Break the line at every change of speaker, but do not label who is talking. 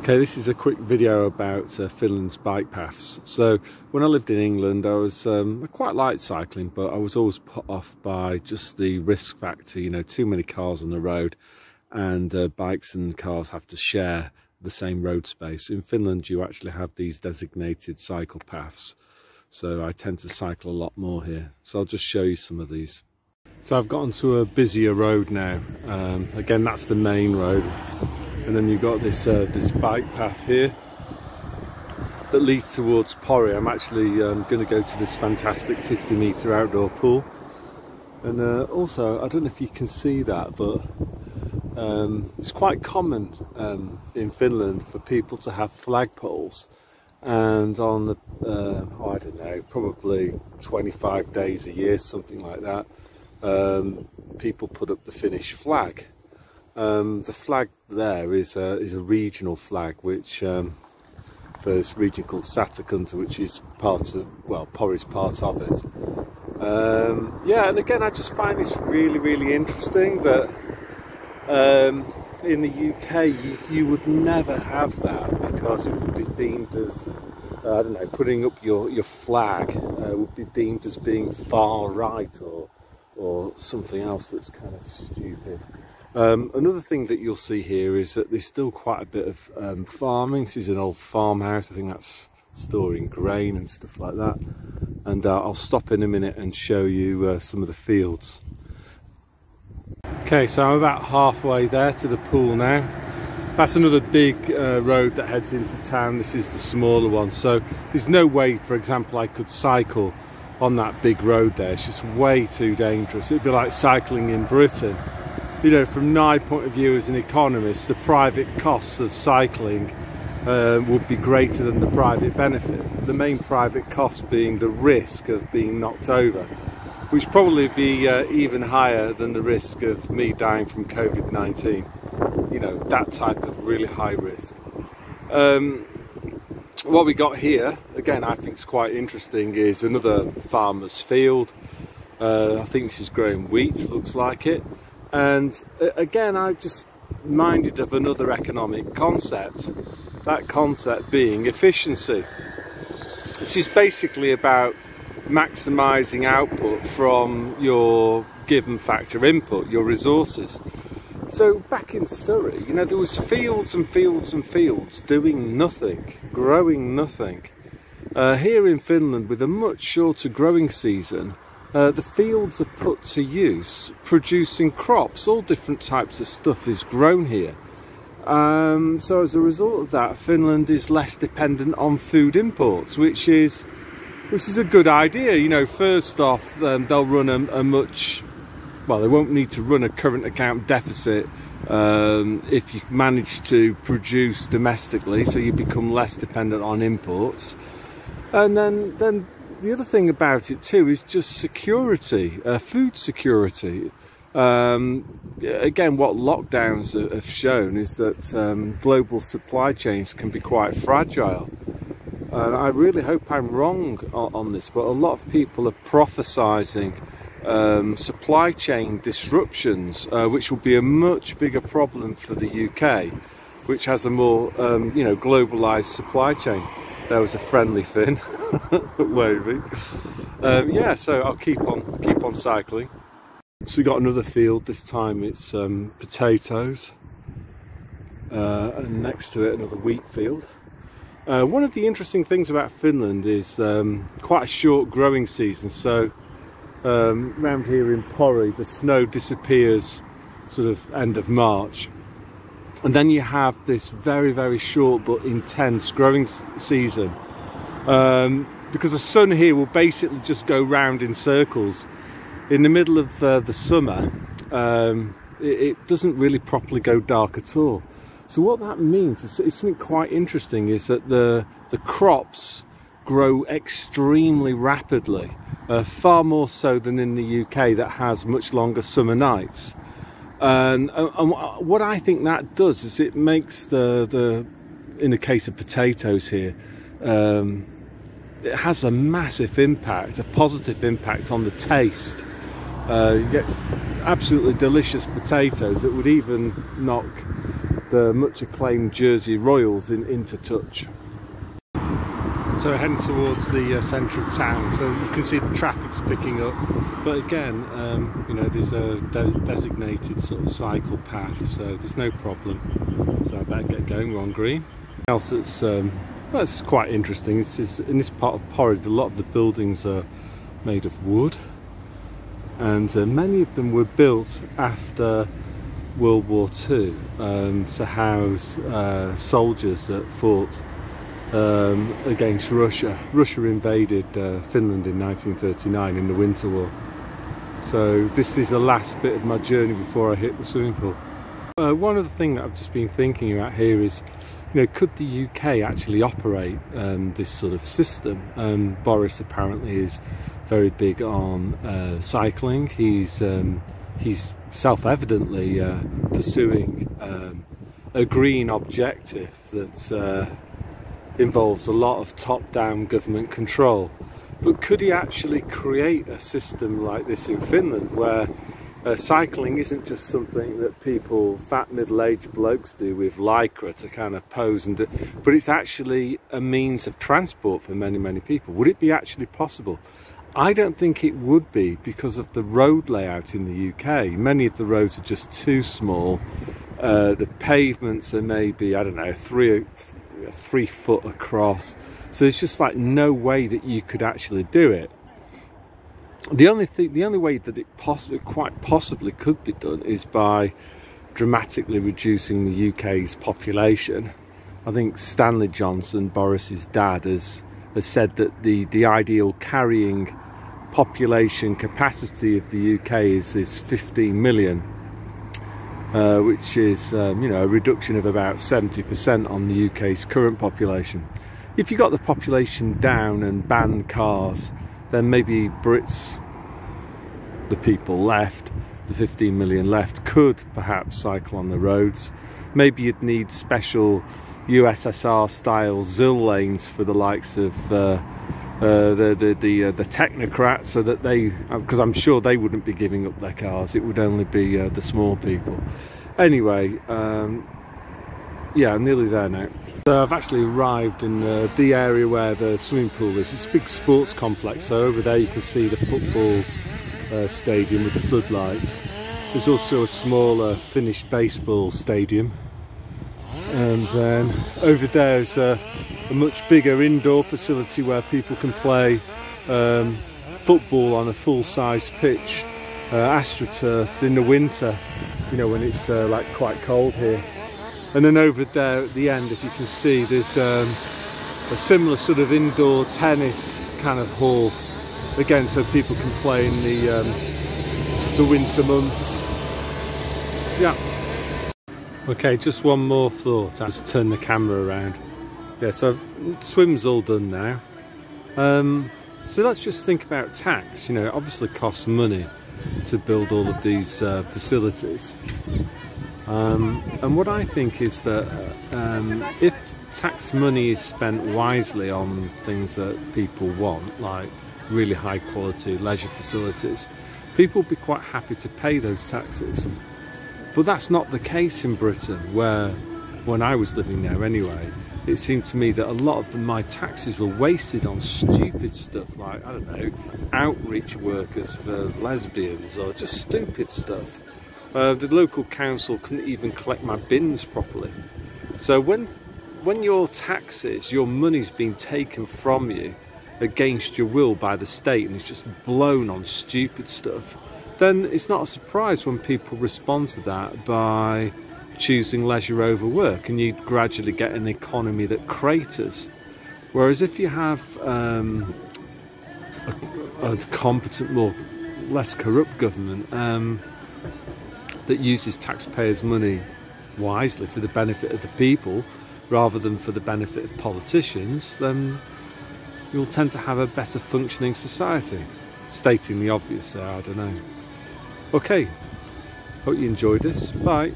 Okay, this is a quick video about Finland's bike paths. So when I lived in England, I quite liked cycling, but I was always put off by just the risk factor, you know, too many cars on the road, and bikes and cars have to share the same road space. In Finland, you actually have these designated cycle paths, so I tend to cycle a lot more here. So I'll just show you some of these. So I've got onto a busier road now. Again, that's the main road. And then you've got this bike path here that leads towards Pori. I'm actually going to go to this fantastic 50-metre outdoor pool. And also, I don't know if you can see that, but it's quite common in Finland for people to have flagpoles. And on the, I don't know, probably 25 days a year, something like that, people put up the Finnish flag. The flag there is a regional flag, which for this region called Satakunta, which is part of, well, Pori's part of it. Yeah, and again, I just find this really interesting that in the UK you would never have that, because it would be deemed as, I don't know, putting up your flag would be deemed as being far right or something else that's kind of stupid. Another thing that you'll see here is that there's still quite a bit of farming. This is an old farmhouse. I think that's storing grain and stuff like that. And I'll stop in a minute and show you some of the fields. Okay, so I'm about halfway there to the pool now. That's another big road that heads into town. This is the smaller one. So there's no way, for example, I could cycle on that big road there. It's just way too dangerous. It'd be like cycling in Britain. You know, from my point of view as an economist, the private costs of cycling would be greater than the private benefit. The main private cost being the risk of being knocked over, which probably be even higher than the risk of me dying from COVID-19. You know, that type of really high risk. What we got here, again, I think is quite interesting, is another farmer's field. I think this is growing wheat, looks like it. And again, I just minded of another economic concept, that concept being efficiency, which is basically about maximising output from your given factor input, your resources. So back in Surrey, you know, there was fields and fields and fields doing nothing, growing nothing. Here in Finland, with a much shorter growing season, the fields are put to use producing crops. All different types of stuff is grown here. So as a result of that, Finland is less dependent on food imports, which is a good idea. You know, first off, they'll run a much, well, they won't need to run a current account deficit if you manage to produce domestically, so you become less dependent on imports. And then the other thing about it too is just security, food security. Again, what lockdowns have shown is that global supply chains can be quite fragile. And I really hope I'm wrong on this, but a lot of people are prophesying supply chain disruptions, which will be a much bigger problem for the UK, which has a more you know, globalised supply chain. There was a friendly Finn waving. Yeah, so I'll keep on cycling. So we got another field. This time it's potatoes, and next to it another wheat field. One of the interesting things about Finland is quite a short growing season. So around here in Pori, the snow disappears sort of end of March. And then you have this very short but intense growing season, because the sun here will basically just go round in circles. In the middle of the summer, it doesn't really properly go dark at all. So what that means is something quite interesting, is that the crops grow extremely rapidly, far more so than in the UK that has much longer summer nights. And what I think that does is it makes in the case of potatoes here, it has a massive impact, a positive impact on the taste. You get absolutely delicious potatoes that would even knock the much acclaimed Jersey Royals into touch. So heading towards the centre of town, so you can see the traffic's picking up, but again, you know, there's a designated sort of cycle path, so there's no problem. So I better get going. We're on green. Else that's quite interesting. In this part of Porridge, a lot of the buildings are made of wood, and many of them were built after World War II to house soldiers that fought against Russia. Russia invaded Finland in 1939 in the Winter War. So this is the last bit of my journey before I hit the swimming pool. One other thing that I've just been thinking about here is, you know, could the UK actually operate this sort of system? Boris apparently is very big on cycling. He's self-evidently pursuing a green objective that involves a lot of top-down government control. But could he actually create a system like this in Finland, where cycling isn't just something that people, fat middle-aged blokes do with lycra to kind of pose and do, but it's actually a means of transport for many, many people? Would it be actually possible? I don't think it would be, because of the road layout in the UK. Many of the roads are just too small. The pavements are maybe, I don't know, 3 foot across, so there's just like no way that you could actually do it. The only way that it quite possibly could be done is by dramatically reducing the UK's population. I think Stanley Johnson, Boris's dad, has said that the ideal carrying population capacity of the UK is 15 million. Which is, you know, a reduction of about 70% on the UK's current population. If you got the population down and banned cars, then maybe Brits, the people left, the 15 million left, could perhaps cycle on the roads. Maybe you'd need special USSR-style ZIL lanes for the likes of the technocrats, so that they, because I'm sure they wouldn't be giving up their cars, it would only be the small people. Anyway, yeah, I'm nearly there now. So I've actually arrived in the area where the swimming pool is. It's a big sports complex, so over there you can see the football stadium with the floodlights. There's also a smaller Finnish baseball stadium, and then over there is a much bigger indoor facility where people can play football on a full-size pitch, astroturfed in the winter, you know, when it's like quite cold here. And then over there at the end, if you can see, there's a similar sort of indoor tennis kind of hall, again, so people can play in the winter months. Yeah. Okay, just one more thought. I'll just turn the camera around. Yeah, so swim's all done now. So let's just think about tax. You know, it obviously costs money to build all of these facilities. And what I think is that if tax money is spent wisely on things that people want, like really high quality leisure facilities, people will be quite happy to pay those taxes. But that's not the case in Britain, where, when I was living there anyway, it seemed to me that a lot of my taxes were wasted on stupid stuff like, I don't know, outreach workers for lesbians, or just stupid stuff. The local council couldn't even collect my bins properly. So when your taxes, your money's been taken from you against your will by the state, and it's just blown on stupid stuff, then it's not a surprise when people respond to that by choosing leisure over work, and you gradually get an economy that craters. Whereas if you have a competent, more less corrupt government that uses taxpayers' money wisely for the benefit of the people rather than for the benefit of politicians, then you'll tend to have a better functioning society. Stating the obvious there, I don't know. Okay, hope you enjoyed this. Bye.